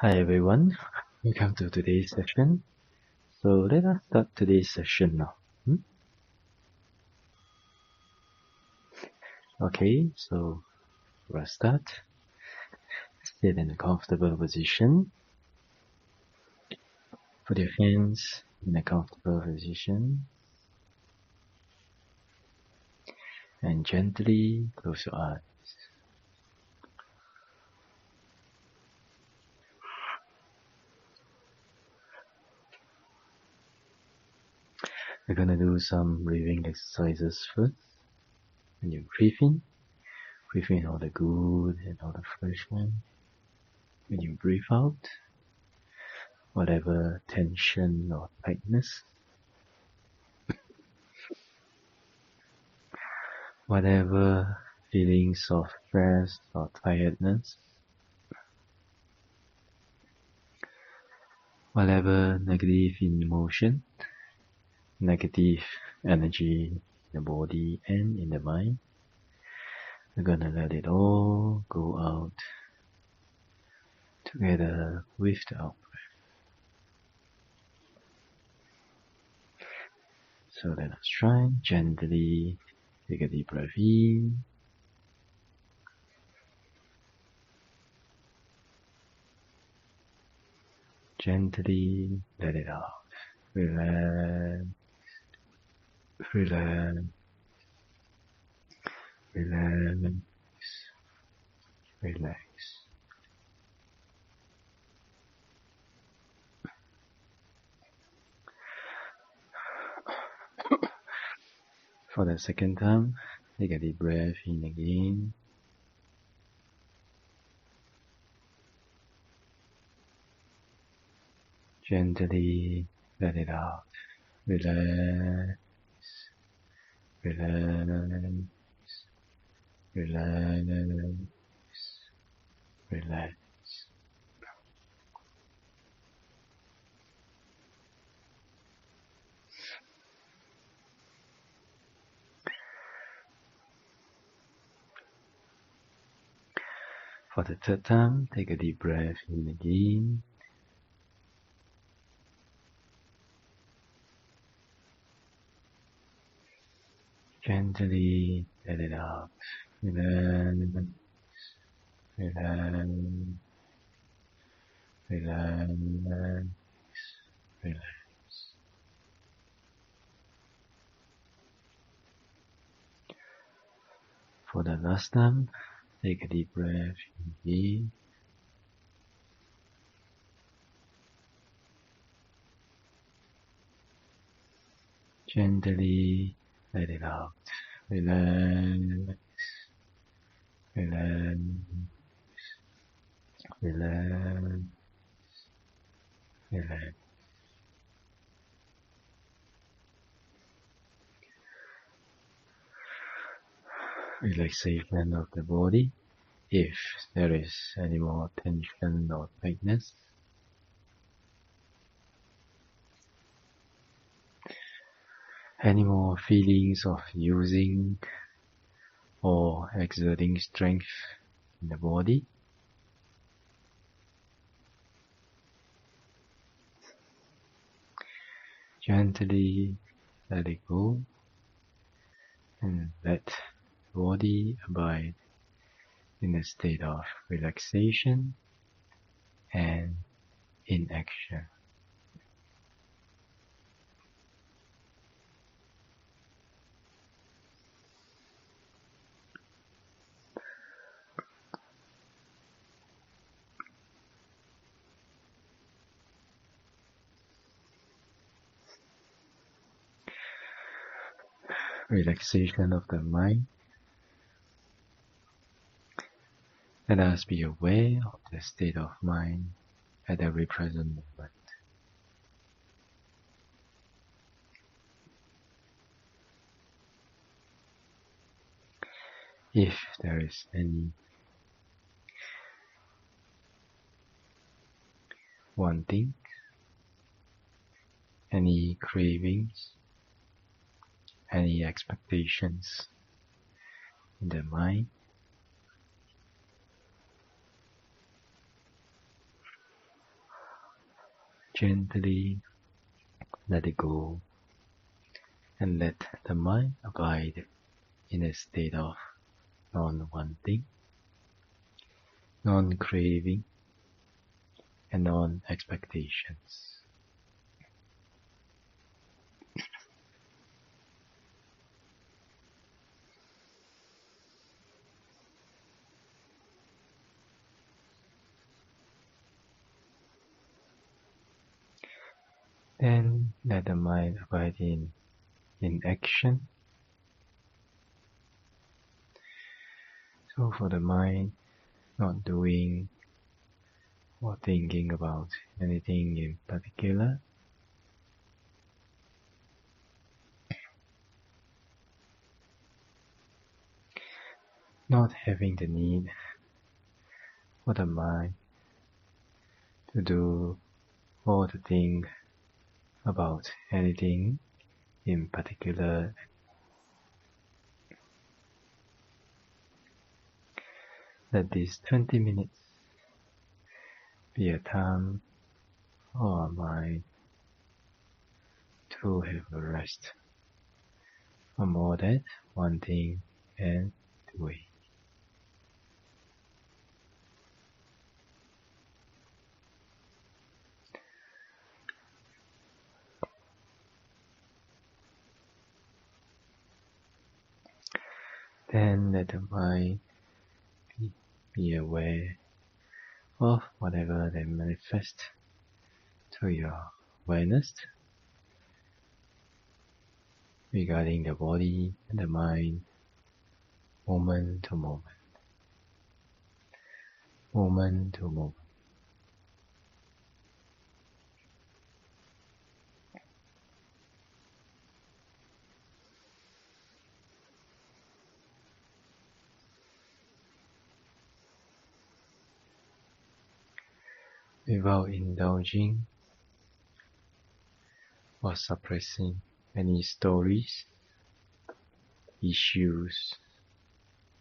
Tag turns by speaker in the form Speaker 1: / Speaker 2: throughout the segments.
Speaker 1: Hi everyone, welcome to today's session. So let us start today's session now. Okay, so let's start. Sit in a comfortable position. Put your hands in a comfortable position and gently close your eyes. We're gonna do some breathing exercises first. When you breathe in all the good and all the fresh air. When you breathe out, whatever tension or tightness, whatever feelings of stress or tiredness, whatever negative emotion, negative energy in the body and in the mind, we're gonna let it all go out together with the out breath. So let us try gently take a deep breath in. Gently let it out. Relax, relax, relax, relax. For the second time, take a deep breath in again. Gently let it out. Relax, relax, relax, relax. For the third time, take a deep breath in again. Gently let it out. Relax, relax, relax, relax. For the last time, take a deep breath in again. Gently let it out. Relax, relax, relax, relax. Relaxation of the body. If there is any more tension or tightness, any more feelings of using or exerting strength in the body, gently let it go and let the body abide in a state of relaxation and inaction. Relaxation of the mind. Let us be aware of the state of mind at every present moment. If there is any wanting, any cravings, any expectations in the mind, gently let it go and let the mind abide in a state of non-wanting, non-craving, and non-expectations. Then let the mind abide in action. So for the mind, not doing or thinking about anything in particular, not having the need for the mind to do or to think about anything in particular. Let these 20 minutes be a time for our mind to have a rest from all that wanting and doing. Then let the mind be aware of whatever that manifests to your awareness regarding the body and the mind, moment to moment, moment to moment. Without indulging or suppressing any stories, issues,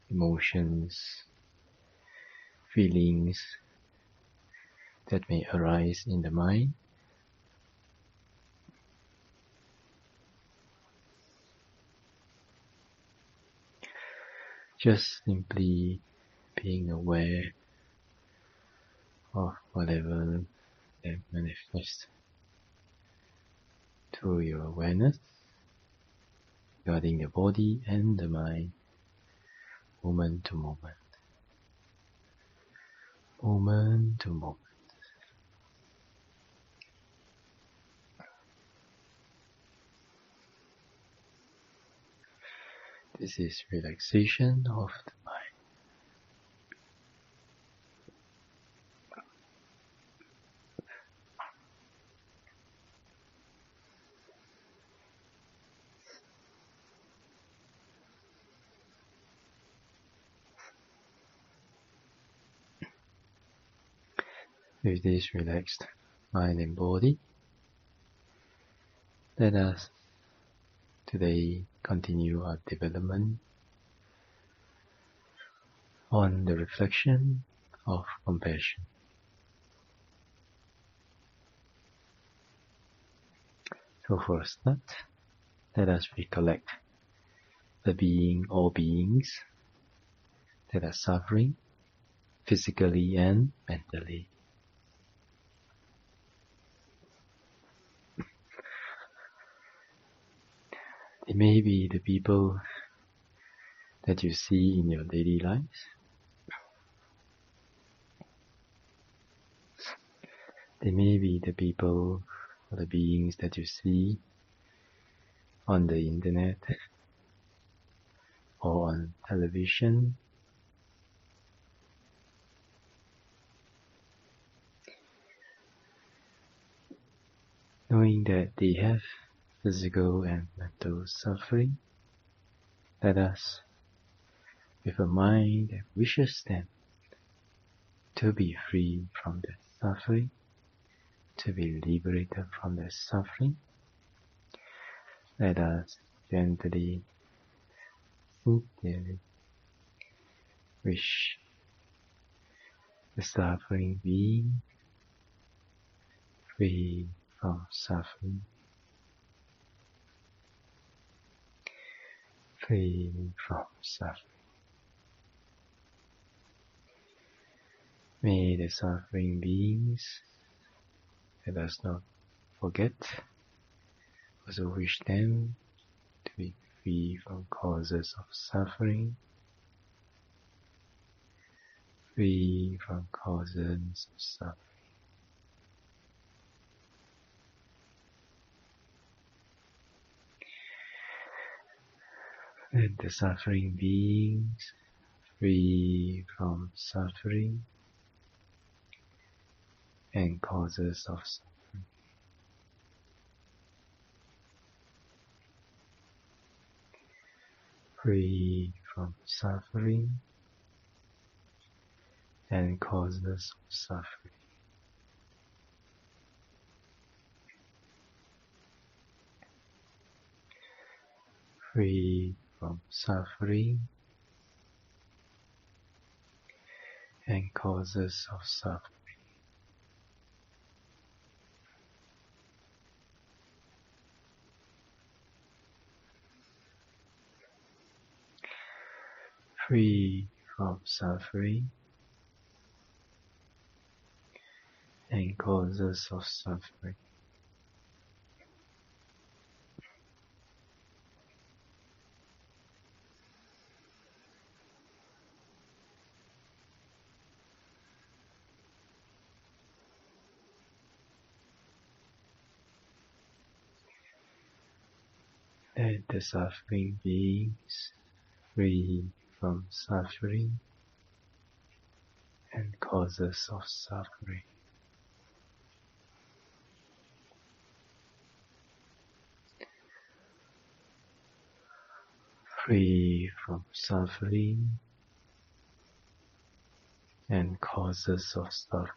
Speaker 1: emotions, feelings that may arise in the mind. Just simply being aware of whatever that manifests to your awareness regarding the body and the mind, moment to moment, moment to moment. This is relaxation of the mind. With this relaxed mind and body, let us today continue our development on the reflection of compassion. So for a start, let us recollect the being or beings that are suffering physically and mentally. They may be the people that you see in your daily lives. They may be the people or the beings that you see on the internet or on television. Knowing that they have physical and mental suffering, let us, with a mind that wishes them to be free from their suffering, to be liberated from their suffering, let us gently, sincerely wish the suffering being free from suffering, free from suffering. May the suffering beings, let us not forget, also wish them to be free from causes of suffering, free from causes of suffering. Let the suffering beings free from suffering and causes of suffering. Free from suffering and causes of suffering. Free from suffering and causes of suffering. Free from suffering and causes of suffering. Let the suffering beings free from suffering and causes of suffering. Free from suffering and causes of suffering.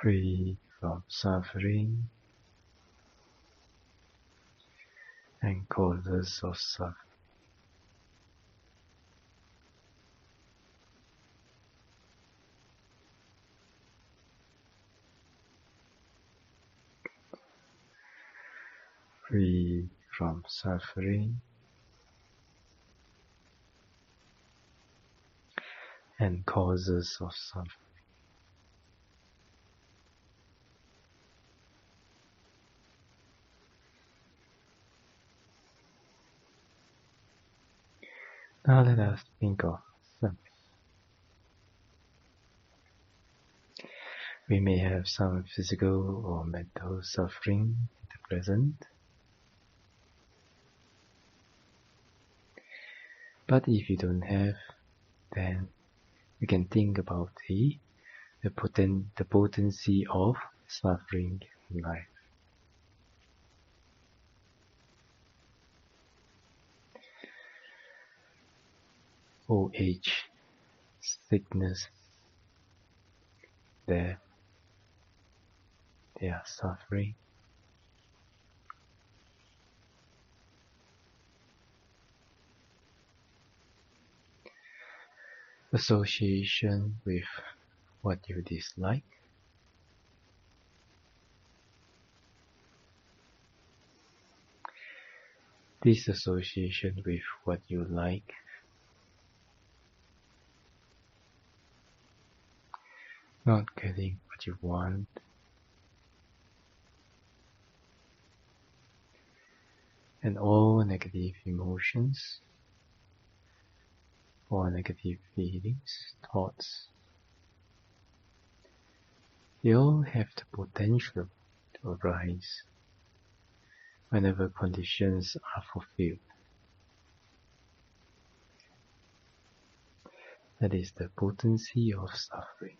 Speaker 1: Free from suffering and causes of suffering. Free from suffering and causes of suffering. Now let us think of suffering. We may have some physical or mental suffering at the present, but if you don't have, then we can think about the potency of suffering in life. Old age, sickness, death, they are suffering. Association with what you dislike. Disassociation with what you like. Not getting what you want. And all negative emotions, all negative feelings, thoughts, they all have the potential to arise whenever conditions are fulfilled. That is the potency of suffering.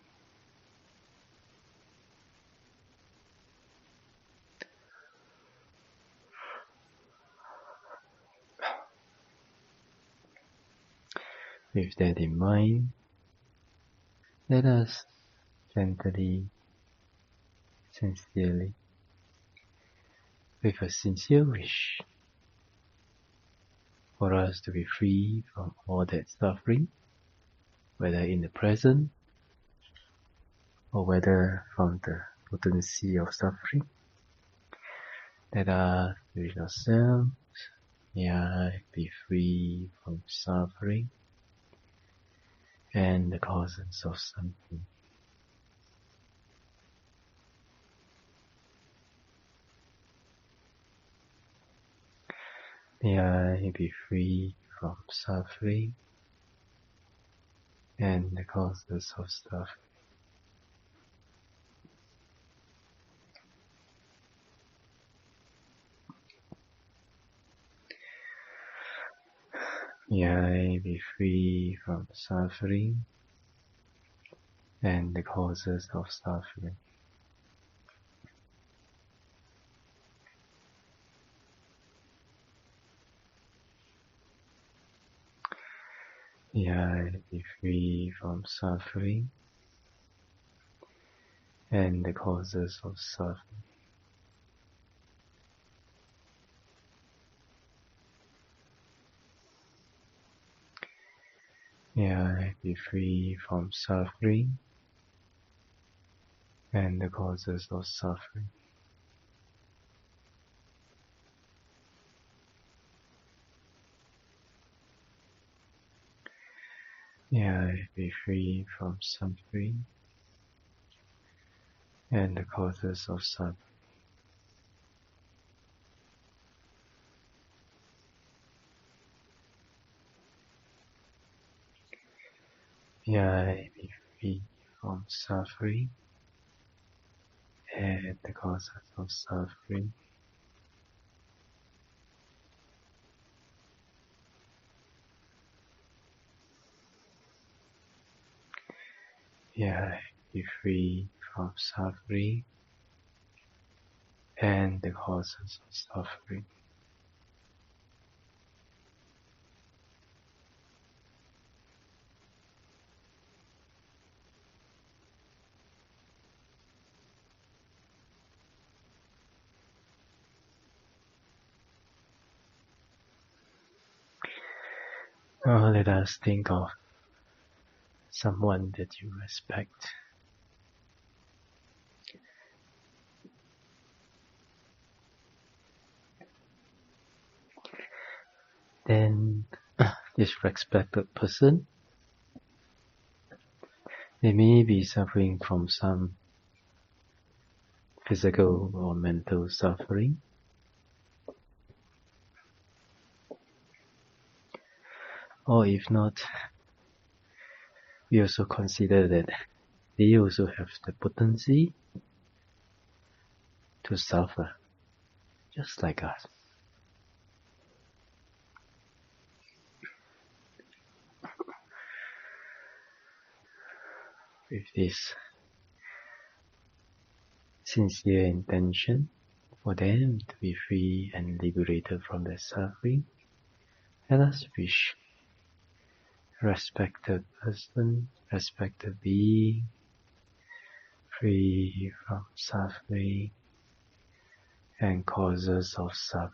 Speaker 1: With that in mind, let us gently, sincerely, with a sincere wish, for us to be free from all that suffering, whether in the present or whether from the potency of suffering. Let us with ourselves, may I be free from suffering and the causes of suffering. May I be free from suffering and the causes of suffering. May I be free from suffering and the causes of suffering. May I be free from suffering and the causes of suffering. May I be free from suffering and the causes of suffering. May I be free from suffering and the causes of suffering. May I be free from suffering and the causes of suffering. May I be free from suffering and the causes of suffering. Now let us think of someone that you respect. Then this respected person, they may be suffering from some physical or mental suffering. Or if not, we also consider that they also have the potency to suffer, just like us. With this sincere intention for them to be free and liberated from their suffering, let us wish respected person, respected being, free from suffering and causes of suffering.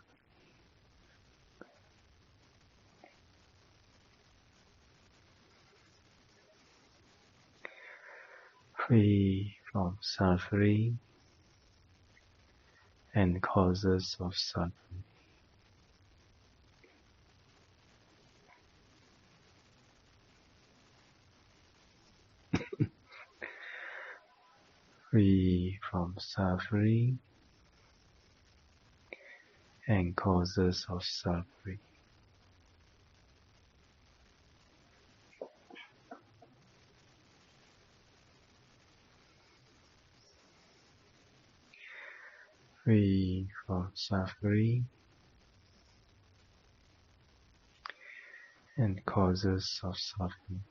Speaker 1: Free from suffering and causes of suffering. Free from suffering and causes of suffering. Free from suffering and causes of suffering.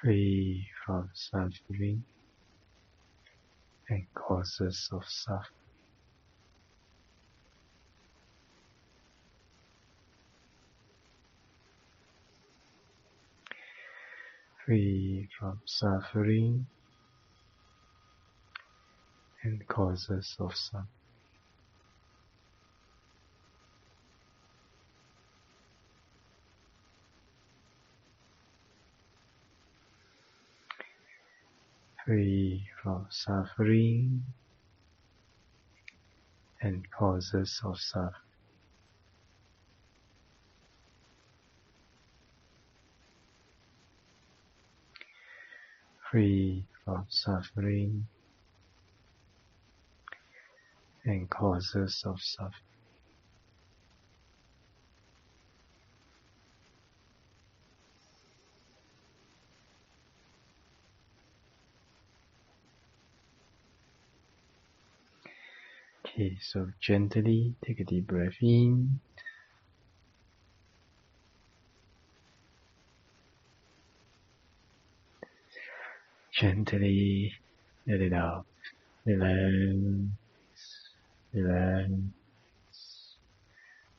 Speaker 1: Free from suffering and causes of suffering. free from suffering and causes of suffering. Free from suffering and causes of suffering. Free from suffering and causes of suffering. Okay, so gently take a deep breath in. Gently let it out. Relax, relax,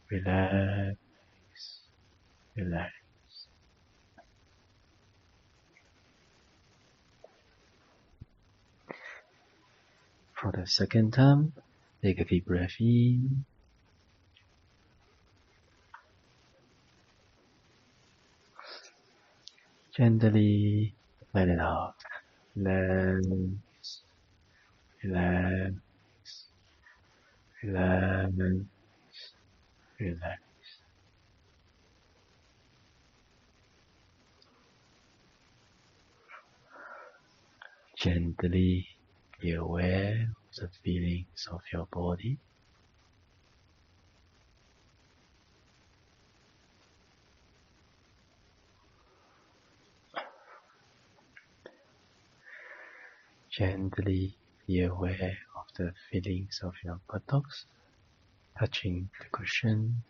Speaker 1: relax, relax. For the second time, take a deep breath in. Gently let it out. Relax, relax, relax, relax. Gently be aware of the feelings of your body. Gently be aware of the feelings of your buttocks touching the cushion.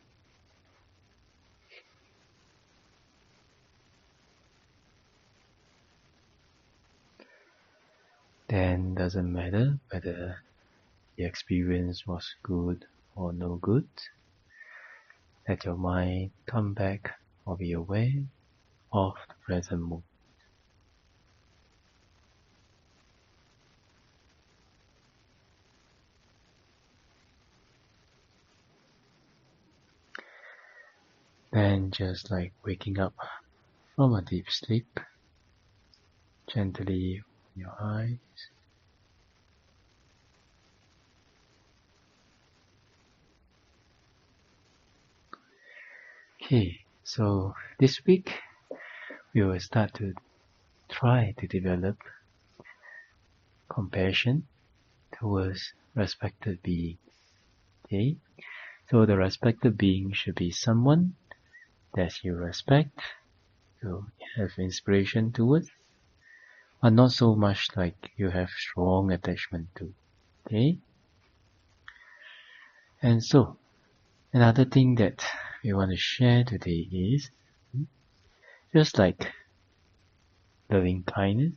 Speaker 1: Then doesn't matter whether the experience was good or no good. Let your mind come back or be aware of the present moment. Then just like waking up from a deep sleep, gently open your eyes. Okay, so this week we will start to try to develop compassion towards respected being. Okay, so the respected being should be someone that you respect, to have inspiration towards, but not so much like you have strong attachment to. Okay, and so another thing that we want to share today is just like loving kindness,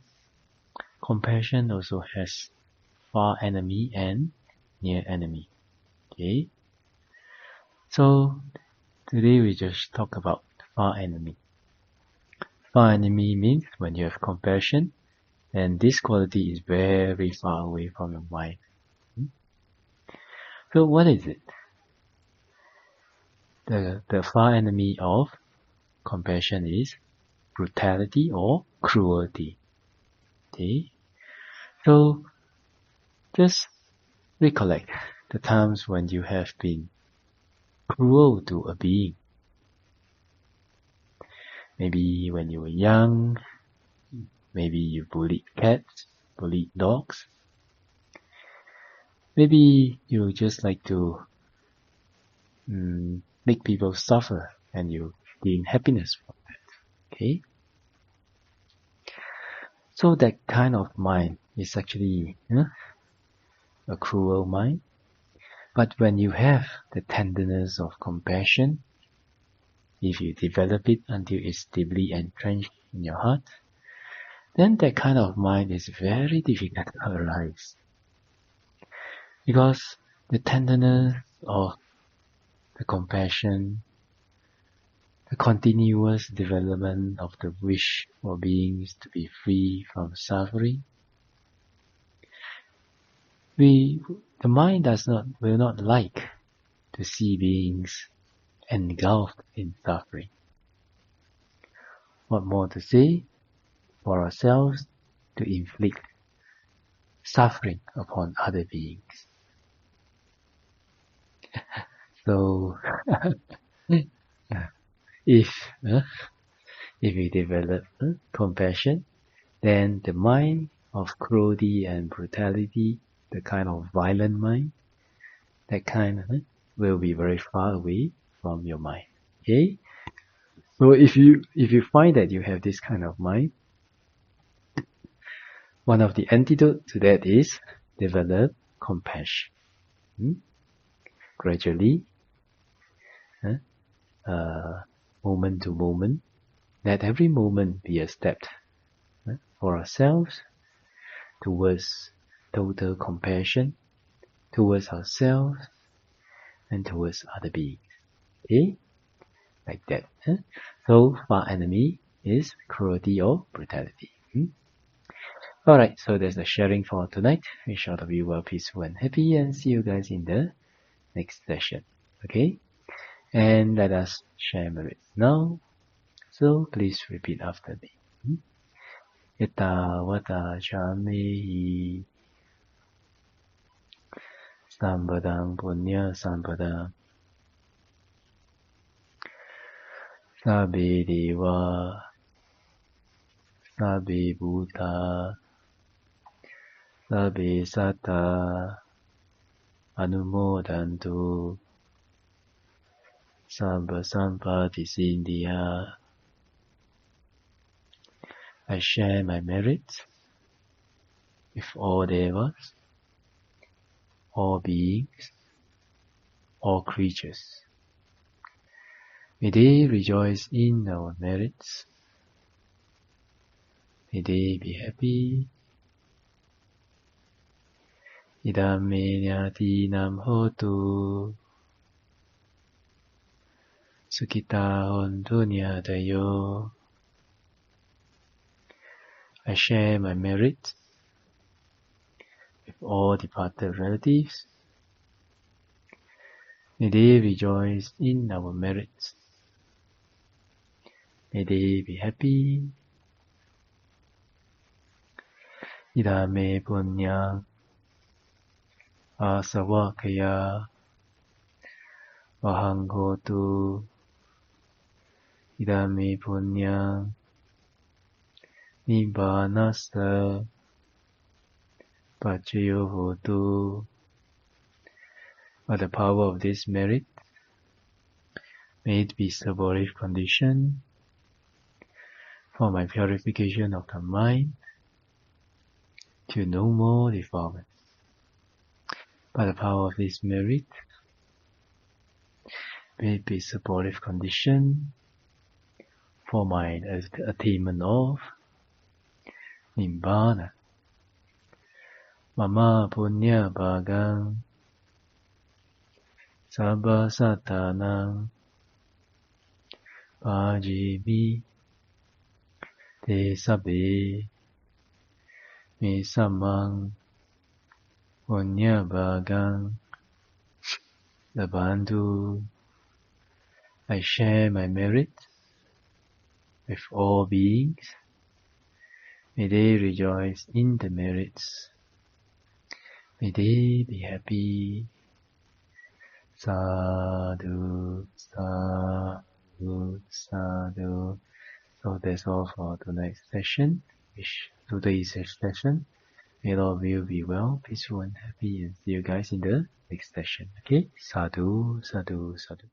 Speaker 1: compassion also has far enemy and near enemy. Okay, so today we just talk about far enemy. Far enemy means when you have compassion, and this quality is very far away from your mind. So what is it? The far enemy of compassion is brutality or cruelty. Okay, so just recollect the times when you have been cruel to a being. Maybe when you were young, maybe you bullied cats, bullied dogs. Maybe you just like to make people suffer and you gain happiness from that. Okay? So that kind of mind is actually a cruel mind. But when you have the tenderness of compassion, if you develop it until it's deeply entrenched in your heart, then that kind of mind is very difficult to arise. Because the tenderness of the compassion, the continuous development of the wish for beings to be free from suffering. The mind will not like to see beings engulfed in suffering. What more to say, for ourselves to inflict suffering upon other beings. So, if we develop compassion, then the mind of cruelty and brutality, the kind of violent mind, that kind will be very far away from your mind. Okay? So if you find that you have this kind of mind, one of the antidote to that is develop compassion. Gradually, moment to moment, let every moment be a step for ourselves towards total compassion, towards ourselves and towards other beings. Okay? Like that. So, our enemy is cruelty or brutality. Alright, so that's the sharing for tonight. Wish all of you well, peaceful and happy, and see you guys in the next session. Okay? And let us share merits now. So please repeat after me. Ettavada camehi sampadang punya sampadang sabbe deva sabbe bhuta sabbe satta anumodantu sabba sampati sindhya. I share my merits with all devas, all beings, all creatures. May they rejoice in our merits. May they be happy. Idam me nyatinam hotu. Sukhita hontu nyatayo. I share my merits with all departed relatives. May they rejoice in our merits. May they be happy. Idame punyang asavakaya vahang hotu. Idame punyang Nibbanasa Pachayo Hotu. By the power of this merit, may it be supportive condition for my purification of the mind to no more defilement. By the power of this merit, may it be supportive condition for my attainment of Nibbana. Mama punya bhagang sabba satanang bhajimi te sabbe me samang punya bhagang labantu. I share my merit with all beings. May they rejoice in the merits. May they be happy. Sadhu, sadhu, sadhu. So that's all for tonight's session. Today's session. May all of you be well, peaceful and happy, and see you guys in the next session. Okay? Sadhu, sadhu, sadhu.